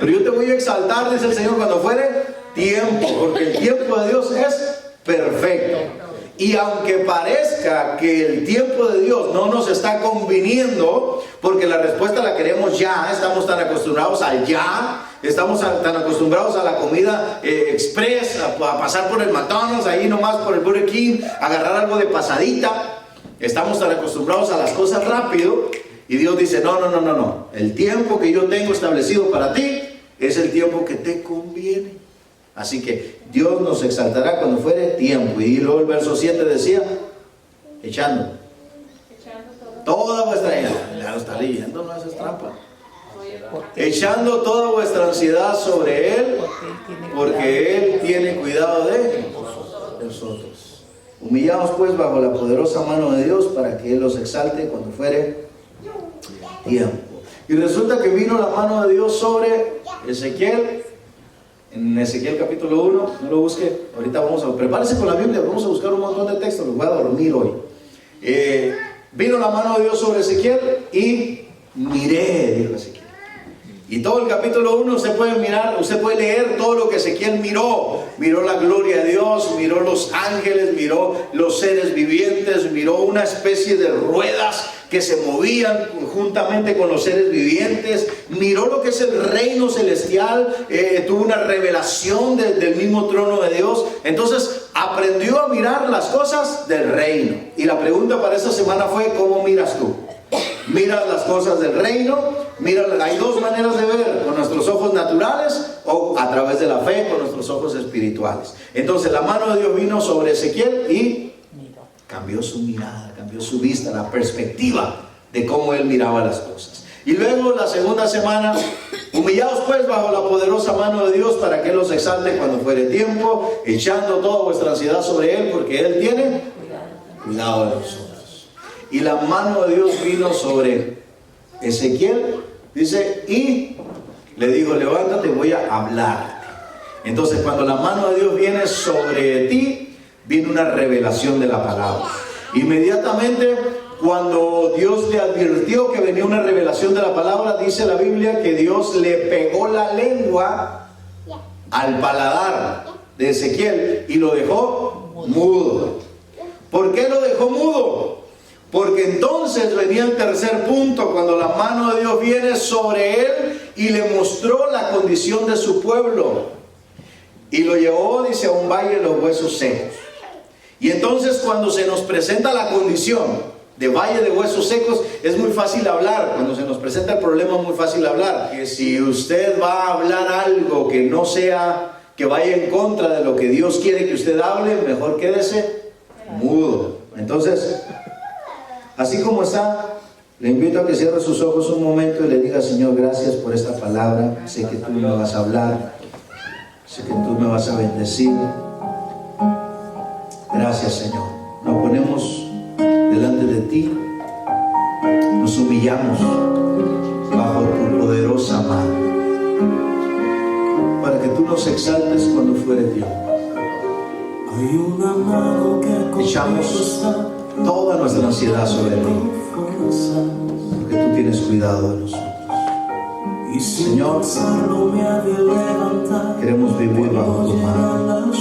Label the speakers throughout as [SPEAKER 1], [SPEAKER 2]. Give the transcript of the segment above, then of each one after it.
[SPEAKER 1] Pero yo te voy a exaltar, dice el Señor, cuando fuere tiempo, porque el tiempo de Dios es perfecto. Y aunque parezca que el tiempo de Dios no nos está conviniendo, porque la respuesta la queremos ya, estamos tan acostumbrados al ya, estamos tan acostumbrados a la comida express, a pasar por el McDonald's, ahí nomás por el Burger King, agarrar algo de pasadita, estamos tan acostumbrados a las cosas rápido, y Dios dice, no, el tiempo que yo tengo establecido para ti, es el tiempo que te conviene. Así que Dios nos exaltará cuando fuere tiempo. Y luego el verso 7 decía, echando toda vuestra, ya lo está leyendo, no es trampa. Echando toda vuestra ansiedad sobre Él, porque Él tiene cuidado de nosotros. Humillaos pues bajo la poderosa mano de Dios, para que Él los exalte cuando fuere tiempo. Y resulta que vino la mano de Dios sobre Ezequiel, en Ezequiel capítulo 1, no lo busque, ahorita prepárese con la Biblia, vamos a buscar un montón de textos, los voy a dormir hoy. Vino la mano de Dios sobre Ezequiel y miré, dijo Ezequiel. Y todo el capítulo 1 usted puede mirar, usted puede leer todo lo que Ezequiel miró. Miró la gloria de Dios, miró los ángeles, miró los seres vivientes, miró una especie de ruedas que se movían juntamente con los seres vivientes, miró lo que es el reino celestial, tuvo una revelación del mismo trono de Dios. Entonces aprendió a mirar las cosas del reino. Y la pregunta para esta semana fue, ¿cómo miras tú? ¿Miras las cosas del reino? Hay dos maneras de ver, con nuestros ojos naturales o a través de la fe, con nuestros ojos espirituales. Entonces la mano de Dios vino sobre Ezequiel y cambió su mirada, cambió su vista, la perspectiva de cómo él miraba las cosas. Y luego la segunda semana, humillaos pues bajo la poderosa mano de Dios, para que Él los exalte cuando fuere tiempo, echando toda vuestra ansiedad sobre Él, porque Él tiene cuidado de nosotros. Y la mano de Dios vino sobre Ezequiel, dice, y le dijo, levántate, voy a hablar. Entonces cuando la mano de Dios viene sobre ti, viene una revelación de la palabra. Inmediatamente cuando Dios le advirtió que venía una revelación de la palabra, dice la Biblia que Dios le pegó la lengua al paladar de Ezequiel y lo dejó mudo. ¿Por qué lo dejó mudo? Porque entonces venía el tercer punto, cuando la mano de Dios viene sobre él y le mostró la condición de su pueblo. Y lo llevó, dice, a un valle de los huesos secos. Y entonces cuando se nos presenta la condición de valle de huesos secos, es muy fácil hablar. Cuando se nos presenta el problema es muy fácil hablar. Que si usted va a hablar algo que no sea, que vaya en contra de lo que Dios quiere que usted hable, mejor quédese mudo. Entonces, así como está, le invito a que cierre sus ojos un momento y le diga, Señor, gracias por esta palabra. Sé que tú me vas a hablar, sé que tú me vas a bendecir. Gracias, Señor. Nos ponemos delante de ti, nos humillamos bajo tu poderosa mano, para que tú nos exaltes cuando fuere tiempo. Echamos toda nuestra ansiedad sobre ti, porque tú tienes cuidado de nosotros. Señor, queremos vivir bajo tu mano.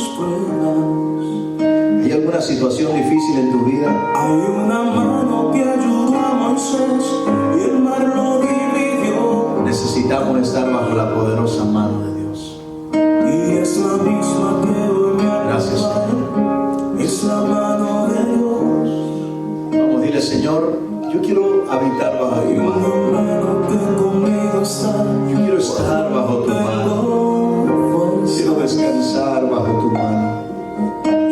[SPEAKER 1] ¿Hay alguna situación difícil en tu vida?
[SPEAKER 2] Hay una mano que ayudó a Moisés y el mar lo dividió.
[SPEAKER 1] Necesitamos estar bajo la poderosa mano de Dios.
[SPEAKER 2] Y es la misma que hoy me ha
[SPEAKER 1] Gracias, Señor.
[SPEAKER 2] Es la mano de Dios.
[SPEAKER 1] Vamos, dile, Señor, yo quiero habitar bajo tu mano.
[SPEAKER 2] Una mano que conmigo está.
[SPEAKER 1] Yo quiero estar bajo tu mano. Quiero descansar bajo tu mano.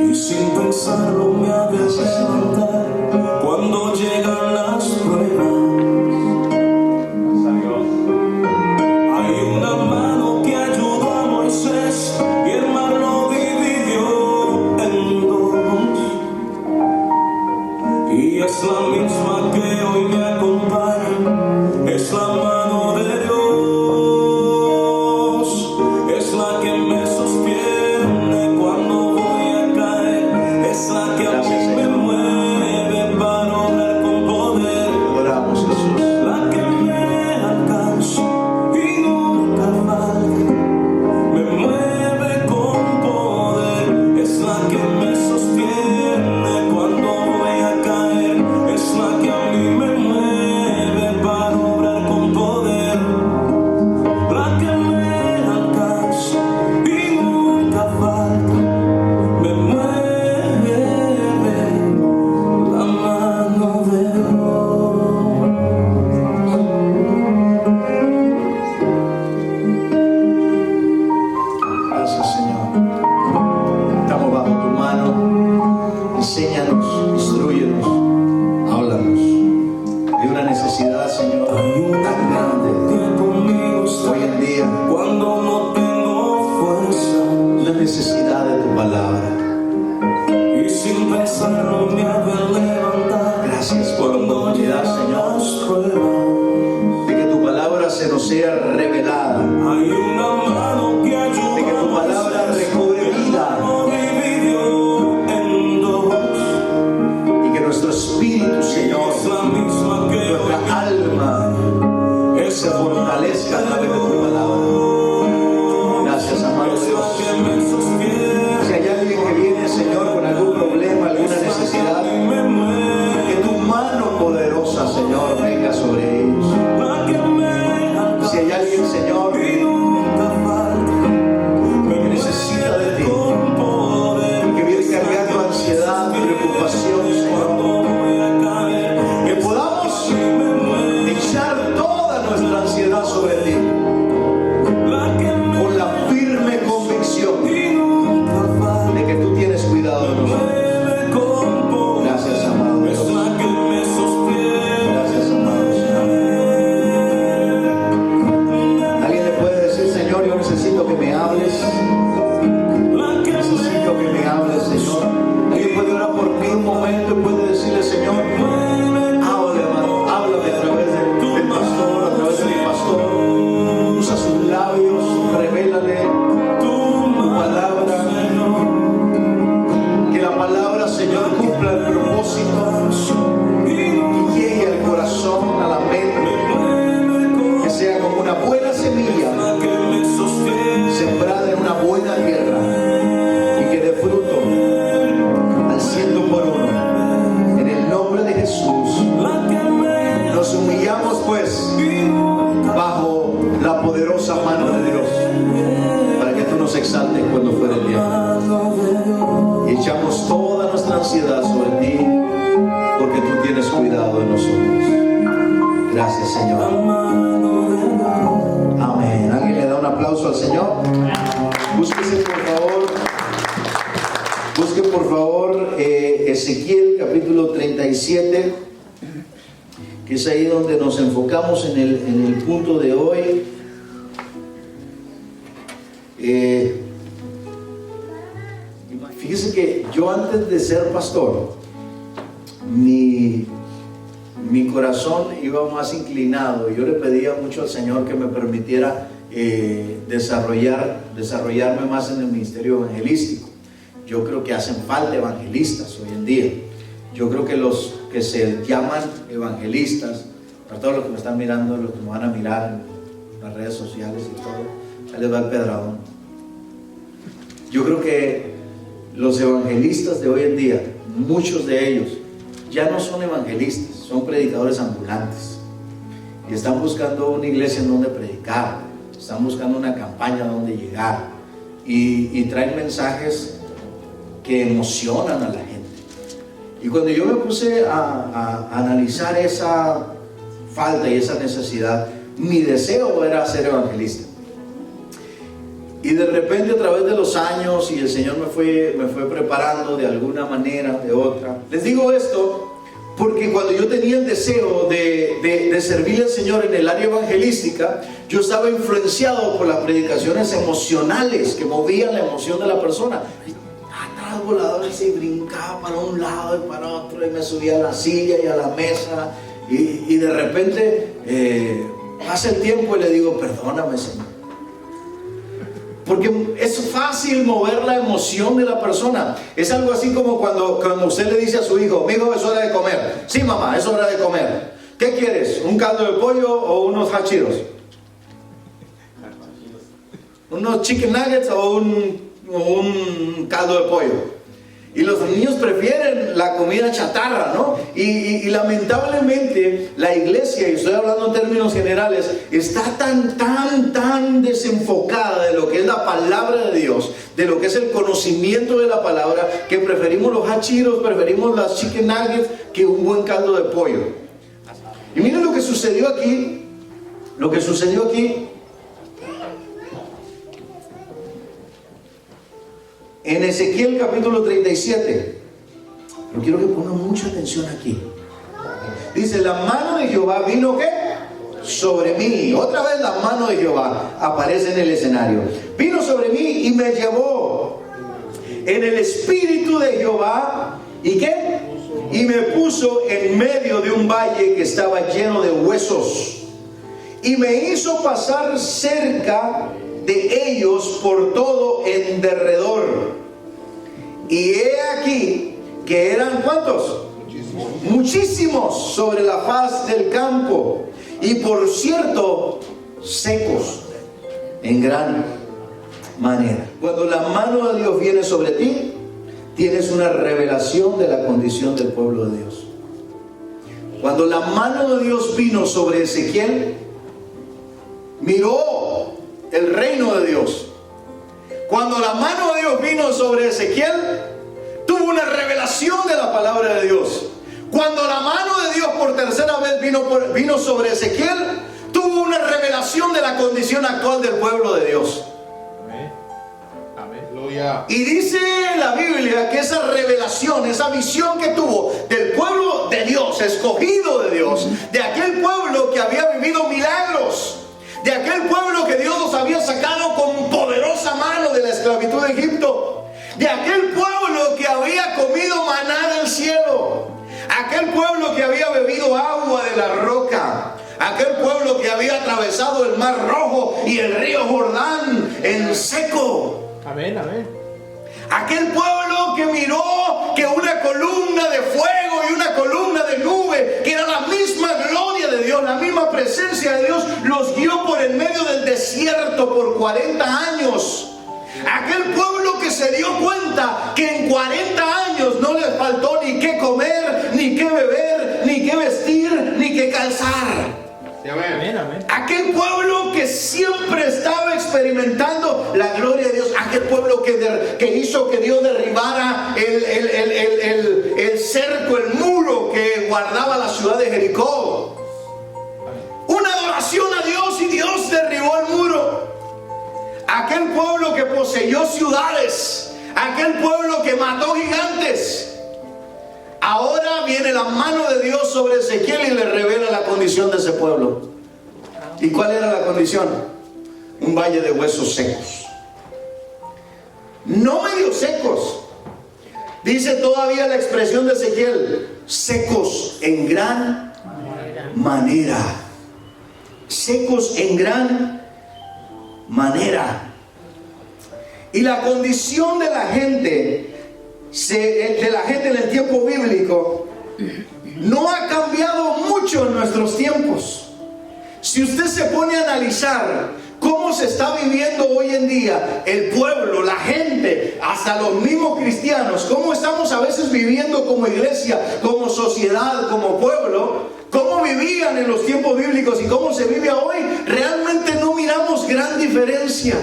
[SPEAKER 2] Y sin pensarlo me ha de levantar cuando llegan las pruebas. Hay una mano
[SPEAKER 1] hables. Necesito que me hables, Señor. Alguien puede orar por mí un momento y puede decirle, Señor, háblame, hermano, háblame a través del pastor, a través de mi pastor. Usa sus labios, revélale tu palabra. Que la palabra, Señor, cumpla el propósito y llegue al corazón, a la mente, que sea como una buena semilla sembrada en una buena tierra y que dé fruto al 100%. En el nombre de Jesús nos humillamos pues bajo la poderosa mano de Dios para que tú nos exaltes cuando fuera el tiempo, y echamos toda nuestra ansiedad sobre ti porque tú tienes cuidado de nosotros. Gracias, Señor. Amén. ¿Alguien le da un aplauso al Señor? Búsquese por favor. Busque por favor Ezequiel capítulo 37, que es ahí donde nos enfocamos en el punto de hoy. Fíjese que yo, antes de ser pastor, mi corazón iba más inclinado. Yo le pedía mucho al Señor que me permitiera desarrollarme más en el ministerio evangelístico. Yo creo que hacen falta evangelistas hoy en día. Yo creo que los que se llaman evangelistas, para todos los que me están mirando, los que me van a mirar en las redes sociales y todo, ahí les va el pedradón. Yo creo que los evangelistas de hoy en día, muchos de ellos, ya no son evangelistas, son predicadores ambulantes. Y están buscando una iglesia en donde predicar, están buscando una campaña donde llegar, y traen mensajes que emocionan a la gente. Y cuando yo me puse a analizar esa falta y esa necesidad, mi deseo era ser evangelista. Y de repente, a través de los años, y el Señor me fue preparando de alguna manera, de otra. Les digo esto porque cuando yo tenía el deseo de servir al Señor en el área evangelística, yo estaba influenciado por las predicaciones emocionales que movían la emoción de la persona. Atrás volador, y brincaba para un lado y para otro, y me subía a la silla y a la mesa, y de repente pasa el tiempo y le digo, perdóname, Señor. Porque es fácil mover la emoción de la persona. Es algo así como cuando usted le dice a su hijo, mi hijo, es hora de comer. Sí, mamá, es hora de comer. ¿Qué quieres? ¿Un caldo de pollo o unos hachiros? ¿Unos chicken nuggets o un caldo de pollo? Y los niños prefieren la comida chatarra, ¿no? Y lamentablemente la iglesia, y estoy hablando en términos generales, está tan desenfocada de lo que es la palabra de Dios, de lo que es el conocimiento de la palabra, que preferimos los hachiros, preferimos las chicken nuggets que un buen caldo de pollo. Y miren lo que sucedió aquí. En Ezequiel capítulo 37, pero quiero que pongan mucha atención aquí. Dice, la mano de Jehová vino, ¿qué? Sobre mí. Otra vez la mano de Jehová aparece en el escenario. Vino sobre mí y me llevó en el espíritu de Jehová. ¿Y qué? Y me puso en medio de un valle que estaba lleno de huesos. Y me hizo pasar cerca de ellos por todo en derredor. Y he aquí que eran, ¿cuántos? Muchísimos sobre la faz del campo, y por cierto secos en gran manera. Cuando la mano de Dios viene sobre ti, tienes una revelación de la condición del pueblo de Dios. Cuando la mano de Dios vino sobre Ezequiel, miró el reino de Dios. Cuando la mano de Dios vino sobre Ezequiel, tuvo una revelación de la palabra de Dios. Cuando la mano de Dios por tercera vez vino sobre Ezequiel, tuvo una revelación de la condición actual del pueblo de Dios. Y dice la Biblia que esa revelación, esa visión que tuvo del pueblo de Dios, escogido de Dios, de aquel pueblo que había vivido milagros, de aquel pueblo que Dios los había sacado con poderosa mano de aquel pueblo que había comido maná del cielo, aquel pueblo que había bebido agua de la roca, aquel pueblo que había atravesado el mar Rojo y el río Jordán en seco.
[SPEAKER 3] Amén, amén.
[SPEAKER 1] Aquel pueblo que miró que una columna de fuego y una columna de nube, que era la misma gloria de Dios, la misma presencia de Dios, los guió por el medio del desierto por 40 años. Aquel pueblo que se dio cuenta que en 40 años no les faltó ni qué comer, ni qué beber, ni qué vestir, ni qué calzar.
[SPEAKER 3] Amén, amén.
[SPEAKER 1] Aquel pueblo que siempre estaba experimentando la gloria de Dios. Aquel pueblo que hizo que Dios derribara el cerco, el muro que guardaba la ciudad de Jericó. Una adoración a Dios, y Dios derribó el muro. Aquel pueblo que poseyó ciudades, aquel pueblo que mató gigantes. Ahora viene la mano de Dios sobre Ezequiel y le revela la condición de ese pueblo. ¿Y cuál era la condición? Un valle de huesos secos. No medio secos. Dice todavía la expresión de Ezequiel: secos en gran manera. Secos en gran manera. Y la condición de la gente en el tiempo bíblico no ha cambiado mucho en nuestros tiempos. Si usted se pone a analizar cómo se está viviendo hoy en día el pueblo, la gente, hasta los mismos cristianos, cómo estamos a veces viviendo como iglesia, como sociedad, como pueblo, cómo vivían en los tiempos bíblicos y cómo se vive hoy, realmente no miramos gran diferencia.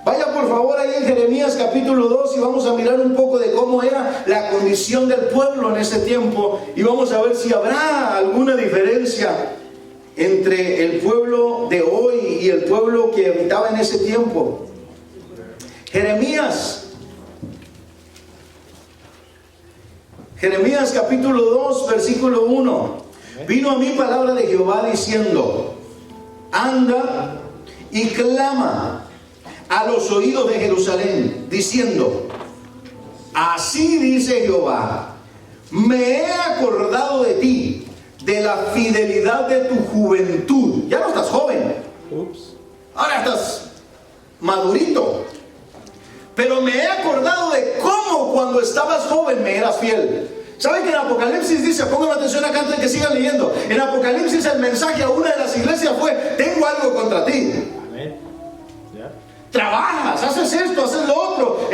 [SPEAKER 1] Vaya por favor ahí en Jeremías capítulo 2 y vamos a mirar un poco de cómo era la condición del pueblo en ese tiempo, y vamos a ver si habrá alguna diferencia entre el pueblo de hoy y el pueblo que habitaba en ese tiempo. Jeremías capítulo 2 versículo 1. Vino a mí palabra de Jehová diciendo: anda y clama a los oídos de Jerusalén, diciendo: así dice Jehová, me he acordado de ti, de la fidelidad de tu juventud. Ya no estás joven, ahora estás madurito, pero me he acordado de cómo cuando estabas joven me eras fiel. ¿Saben que en Apocalipsis dice, pongan atención acá antes de que sigan leyendo, en Apocalipsis el mensaje a una de las iglesias fue: tengo algo contra ti?
[SPEAKER 3] Amén.
[SPEAKER 1] Trabajas, haces esto, haces lo otro,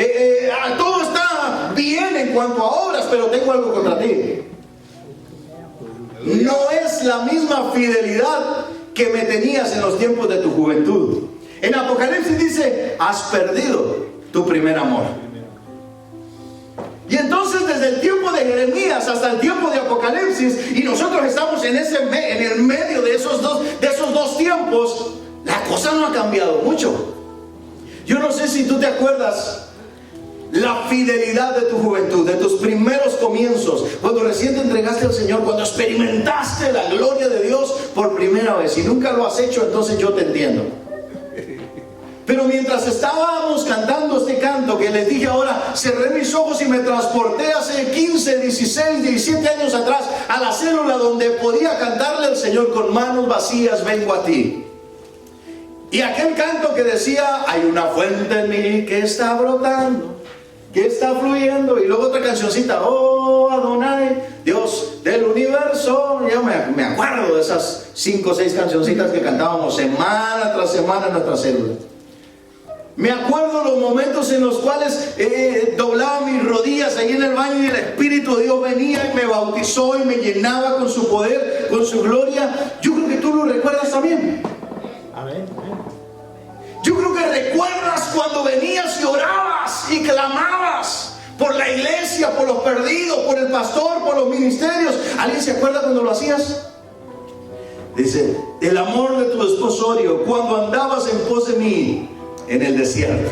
[SPEAKER 1] todo está bien en cuanto a obras, pero tengo algo contra ti. No es la misma fidelidad que me tenías en los tiempos de tu juventud. En Apocalipsis dice: has perdido tu primer amor. Y entonces desde el tiempo de Jeremías hasta el tiempo de Apocalipsis, y nosotros estamos en el medio de esos dos tiempos, la cosa no ha cambiado mucho. Yo no sé si tú te acuerdas la fidelidad de tu juventud, de tus primeros comienzos, cuando recién te entregaste al Señor, cuando experimentaste la gloria de Dios por primera vez. Si nunca lo has hecho, entonces yo te entiendo. Pero mientras estábamos cantando este canto que les dije ahora, cerré mis ojos y me transporté hace 15, 16, 17 años atrás a la célula donde podía cantarle al Señor: con manos vacías vengo a ti. Y aquel canto que decía: hay una fuente en mí que está brotando, que está fluyendo. Y luego otra cancioncita: oh Adonai, Dios del universo. Yo me acuerdo de esas 5 o 6 cancioncitas que cantábamos semana tras semana en nuestra célula. Me acuerdo los momentos en los cuales doblaba mis rodillas ahí en el baño y el Espíritu de Dios venía y me bautizó y me llenaba con su poder, con su gloria. Yo creo que tú lo recuerdas también.
[SPEAKER 3] Amén.
[SPEAKER 1] Yo creo que recuerdas cuando venías y orabas y clamabas por la iglesia, por los perdidos, por el pastor, por los ministerios. ¿Alguien se acuerda cuando lo hacías? Dice: el amor de tu desposorio, cuando andabas en pos de mí en el desierto,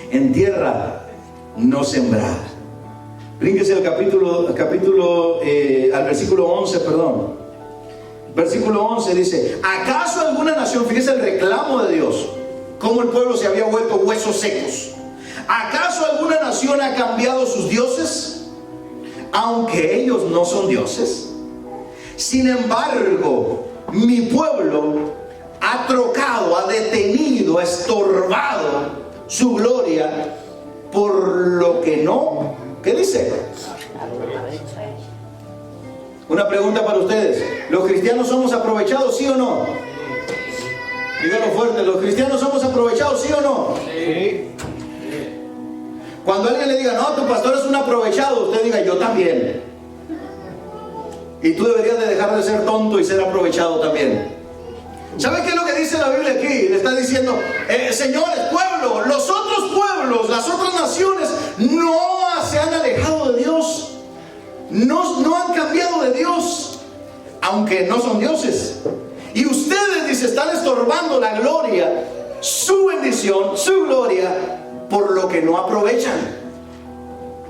[SPEAKER 1] en tierra no sembrada. Brínquese al al versículo 11, perdón. Versículo 11 dice: ¿acaso alguna nación, fíjese el reclamo de Dios, cómo el pueblo se había vuelto huesos secos? ¿Acaso nación ha cambiado sus dioses, aunque ellos no son dioses. Sin embargo, mi pueblo ha trocado, ha detenido, ha estorbado su gloria por lo que no, ¿qué dice? Una pregunta para ustedes: ¿los cristianos somos aprovechados, sí o no? Díganlo fuerte, ¿los cristianos somos aprovechados, sí o no?
[SPEAKER 3] Sí.
[SPEAKER 1] Cuando alguien le diga, no, tu pastor es un aprovechado, usted diga, yo también. Y tú deberías de dejar de ser tonto y ser aprovechado también. ¿Sabe qué es lo que dice la Biblia aquí? Le está diciendo, señores, pueblo, los otros pueblos, las otras naciones no se han alejado de Dios. No han cambiado de Dios, aunque no son dioses. Y ustedes, dice, están estorbando la gloria, su bendición, su gloria, por lo que no aprovechan.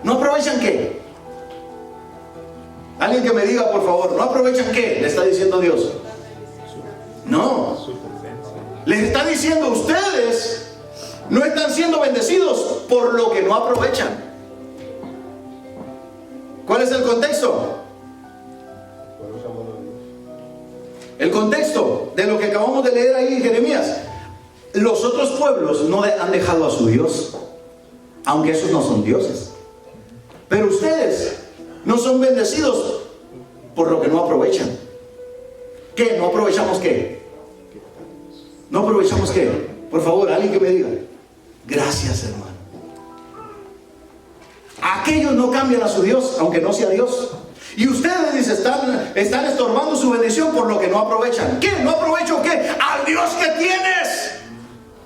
[SPEAKER 1] ¿No aprovechan qué? Alguien que me diga, por favor, ¿no aprovechan qué? Le está diciendo Dios. No. Les está diciendo, ustedes no están siendo bendecidos por lo que no aprovechan. ¿Cuál es el contexto? El contexto de lo que acabamos de leer ahí en Jeremías. Los otros pueblos no han dejado a su Dios, aunque esos no son dioses. Pero ustedes no son bendecidos por lo que no aprovechan. ¿Qué? ¿No aprovechamos qué? ¿No aprovechamos qué? Por favor, alguien que me diga. Gracias, hermano. Aquellos no cambian a su Dios, aunque no sea Dios. Y ustedes, dice, están estorbando su bendición por lo que no aprovechan. ¿Qué? ¿No aprovecho qué? Al Dios que tienes,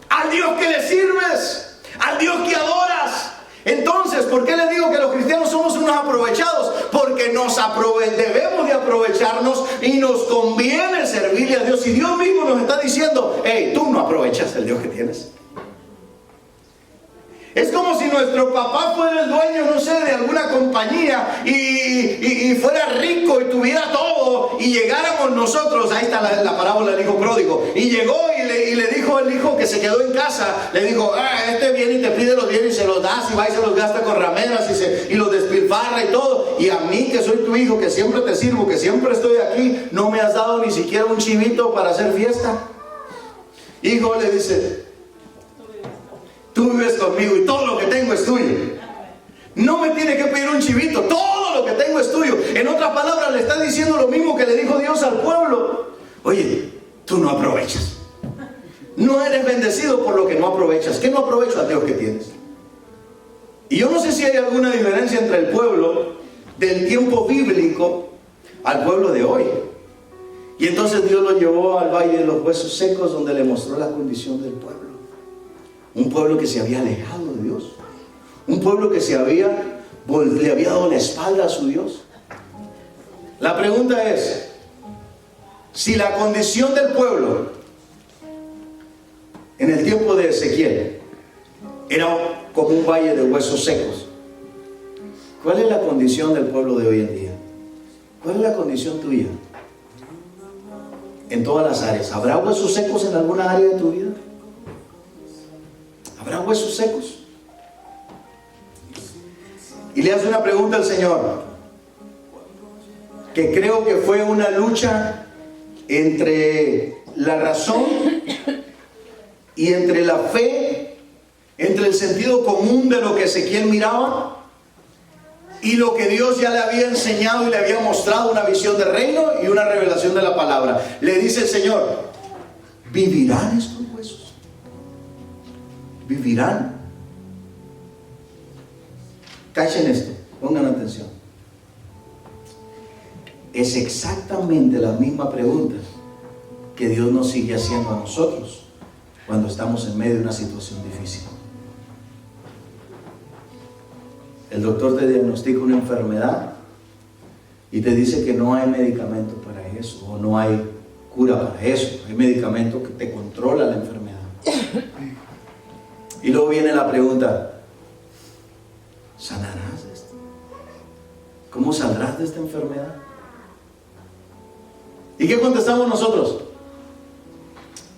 [SPEAKER 1] al Dios que le sirves, al Dios que adoras. Entonces, ¿por qué les digo que los cristianos somos unos aprovechados? Porque debemos de aprovecharnos y nos conviene servirle a Dios. Y Dios mismo nos está diciendo, hey, tú no aprovechas el Dios que tienes. Es como si nuestro papá fuera el dueño, no sé, de alguna compañía y fuera rico y tuviera todo, y llegáramos nosotros, ahí está la parábola del hijo pródigo, y llegó y le dijo el hijo que se quedó en casa, le dijo, este viene y te pide los bienes y se los das, y va y se los gasta con rameras y los despilfarra y todo, y a mí que soy tu hijo, que siempre te sirvo, que siempre estoy aquí, no me has dado ni siquiera un chivito para hacer fiesta. Hijo, le dice, tú vives conmigo y todo lo que tengo es tuyo. No me tiene que pedir un chivito, todo lo que tengo es tuyo. En otras palabras, le está diciendo lo mismo que le dijo Dios al pueblo. Oye, tú no aprovechas. No eres bendecido por lo que no aprovechas. ¿Qué no aprovecho? Al Dios que tienes. Y yo no sé si hay alguna diferencia entre el pueblo del tiempo bíblico al pueblo de hoy. Y entonces Dios lo llevó al valle de los huesos secos, donde le mostró la condición del pueblo. Un pueblo que se había alejado de Dios. Un pueblo que le había dado la espalda a su Dios. La pregunta es, si la condición del pueblo en el tiempo de Ezequiel era como un valle de huesos secos, ¿cuál es la condición del pueblo de hoy en día? ¿Cuál es la condición tuya? En todas las áreas. ¿Habrá huesos secos en alguna área de tu vida? ¿Habrá huesos secos? Y le hace una pregunta al Señor, que creo que fue una lucha entre la razón y entre la fe, entre el sentido común de lo que Ezequiel miraba y lo que Dios ya le había enseñado y le había mostrado, una visión de reino y una revelación de la palabra. Le dice el Señor, ¿vivirán estos huesos? ¿Vivirán? Cachen esto, pongan atención. Es exactamente la misma pregunta que Dios nos sigue haciendo a nosotros cuando estamos en medio de una situación difícil. El doctor te diagnostica una enfermedad y te dice que no hay medicamento para eso, o no hay cura para eso. Hay medicamento que te controla la enfermedad. Y luego viene la pregunta, ¿sanarás de esto? ¿Cómo saldrás de esta enfermedad? ¿Y qué contestamos nosotros?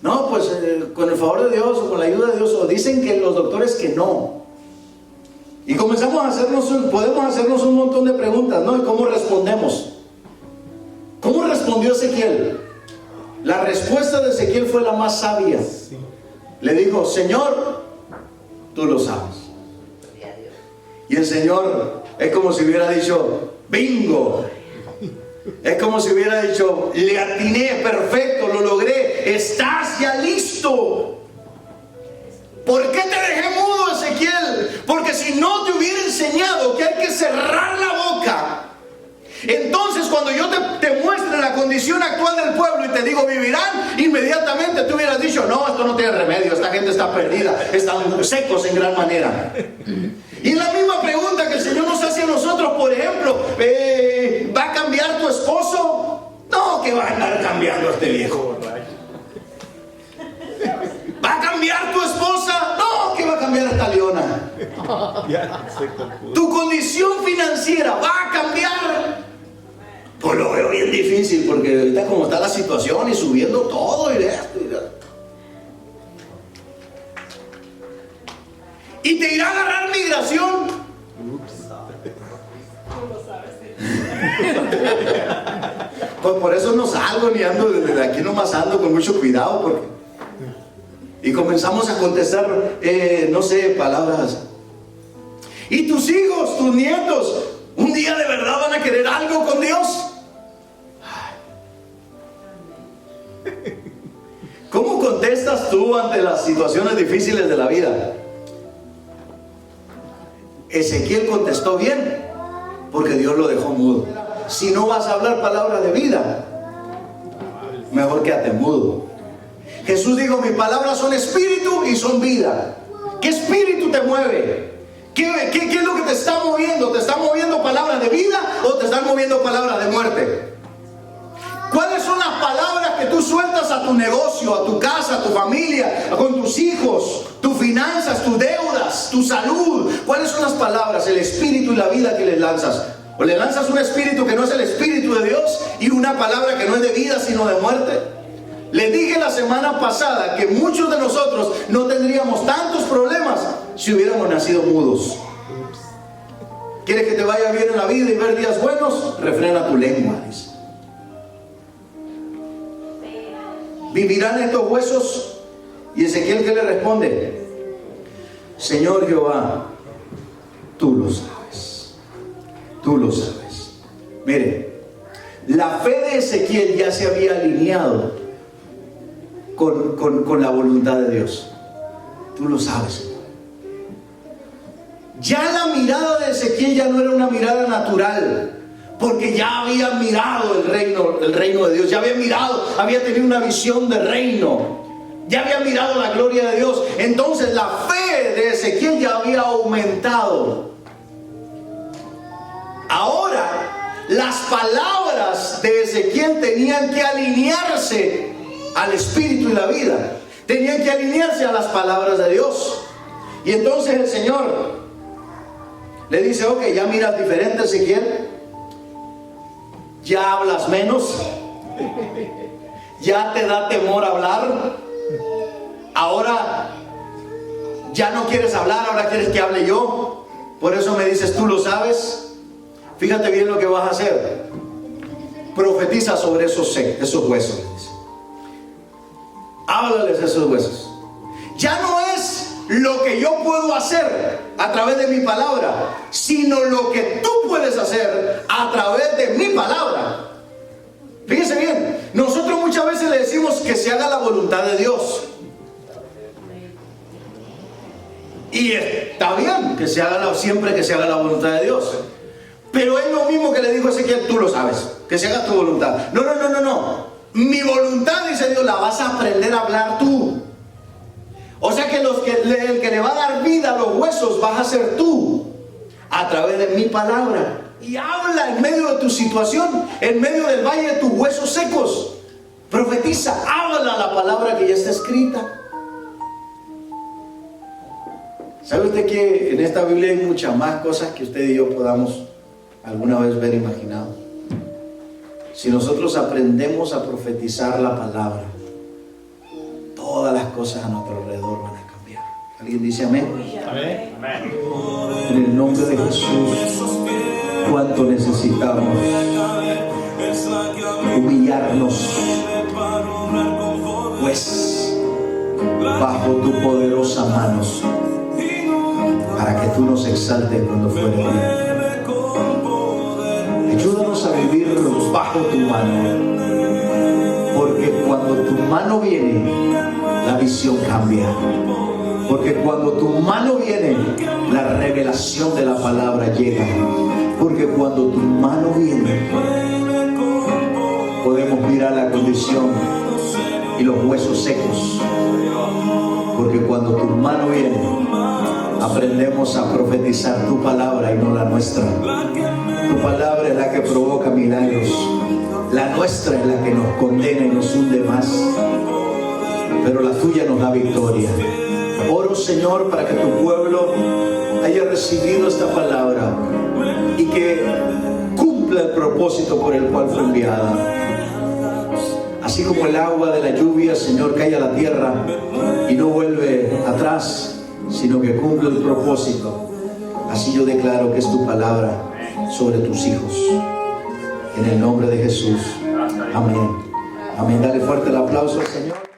[SPEAKER 1] No, pues con el favor de Dios o con la ayuda de Dios, o dicen que los doctores que no. Y comenzamos a podemos hacernos un montón de preguntas, ¿no? ¿Y cómo respondemos? ¿Cómo respondió Ezequiel? La respuesta de Ezequiel fue la más sabia. Le dijo: Señor, tú lo sabes. Y el Señor es como si hubiera dicho: bingo. Es como si hubiera dicho: le atiné, perfecto, lo logré, estás ya listo. ¿Por qué te dejé mudo, Ezequiel? Porque si no te hubiera enseñado que hay que cerrar la boca, entonces cuando yo te muestre la condición actual del pueblo y te digo vivirán, inmediatamente tú hubieras dicho: no, esto no tiene remedio, esta gente está perdida, están secos en gran manera. Y la misma pregunta que el Señor nos hace a nosotros, por ejemplo: ¿va a cambiar tu esposo? No, que va a andar cambiando a este viejo. ¿Va a cambiar tu esposa? No, que va a cambiar a esta leona. ¿Tu condición financiera va a cambiar? Pues lo veo bien difícil, porque ahorita como está la situación y subiendo todo y de esto y de esto. ¿Y te irá a agarrar migración? Pues por eso no salgo ni ando desde aquí, nomás ando con mucho cuidado, porque... Y comenzamos a contestar, no sé, palabras. ¿Y tus hijos, tus nietos, un día de verdad van a querer algo con Dios? ¿Cómo contestas tú ante las situaciones difíciles de la vida? Ezequiel contestó bien, porque Dios lo dejó mudo. Si no vas a hablar palabras de vida, mejor quédate mudo. Jesús dijo: mis palabras son espíritu y son vida. ¿Qué espíritu te mueve? ¿Qué es lo que te está moviendo? ¿Te está moviendo palabras de vida o te están moviendo palabras de muerte? ¿Cuáles son las palabras que tú sueltas a tu negocio, a tu casa, a tu familia, con tus hijos, tus finanzas, tus deudas, tu salud? ¿Cuáles son las palabras, el espíritu y la vida que les lanzas? ¿O le lanzas un espíritu que no es el espíritu de Dios y una palabra que no es de vida sino de muerte? Les dije la semana pasada que muchos de nosotros no tendríamos tantos problemas si hubiéramos nacido mudos. ¿Quieres que te vaya bien en la vida y ver días buenos? Refrena tu lengua, dice. ¿Vivirán estos huesos? Y Ezequiel, ¿qué le responde? Señor Jehová, tú lo sabes. Tú lo sabes. Mire, la fe de Ezequiel ya se había alineado con la voluntad de Dios. Tú lo sabes, Señor. Ya la mirada de Ezequiel ya no era una mirada natural, porque ya había mirado el reino de Dios, ya había mirado, había tenido una visión de reino, ya había mirado la gloria de Dios. Entonces la fe de Ezequiel ya había aumentado. Ahora las palabras de Ezequiel tenían que alinearse al espíritu y la vida, tenían que alinearse a las palabras de Dios. Y entonces el Señor le dice: ok, ya miras diferente, Ezequiel, ya hablas menos, ya te da temor hablar, ahora ya no quieres hablar, ahora quieres que hable yo, por eso me dices: tú lo sabes. Fíjate bien lo que vas a hacer. Profetiza sobre esos huesos. Háblales a esos huesos. Ya no es lo que yo puedo hacer a través de mi palabra, sino lo que tú puedes hacer a través de mi palabra. Fíjense bien, nosotros muchas veces le decimos que se haga la voluntad de Dios. Y está bien que se haga siempre que se haga la voluntad de Dios. Pero es lo mismo que le dijo Ezequiel: tú lo sabes, que se haga tu voluntad. No. Mi voluntad, dice Dios, la vas a aprender a hablar tú. O sea que el que le va a dar vida a los huesos vas a ser tú, a través de mi palabra. Y habla en medio de tu situación, en medio del valle de tus huesos secos. Profetiza, habla la palabra que ya está escrita. ¿Sabe usted que en esta Biblia hay muchas más cosas que usted y yo podamos alguna vez ver imaginado? Si nosotros aprendemos a profetizar la palabra, todas las cosas a nuestro alrededor van a cambiar. ¿Alguien dice amén?
[SPEAKER 3] Amén.
[SPEAKER 1] En el nombre de Jesús, cuánto necesitamos humillarnos, pues, bajo tu poderosa mano, para que tú nos exaltes cuando fuere tiempo. Ayúdanos a vivir bajo tu mano, porque cuando tu mano viene, la visión cambia. Porque cuando tu mano viene, la revelación de la palabra llega. Porque cuando tu mano viene, podemos mirar la condición y los huesos secos. Porque cuando tu mano viene, aprendemos a profetizar tu palabra y no la nuestra. Tu palabra es la que provoca milagros. La nuestra es la que nos condena y nos hunde más. Pero la tuya nos da victoria. Oro, Señor, para que tu pueblo haya recibido esta palabra y que cumpla el propósito por el cual fue enviada. Así como el agua de la lluvia, Señor, cae a la tierra y no vuelve atrás, sino que cumple el propósito. Así yo declaro que es tu palabra sobre tus hijos. En el nombre de Jesús. Amén. Amén. Dale fuerte el aplauso al Señor.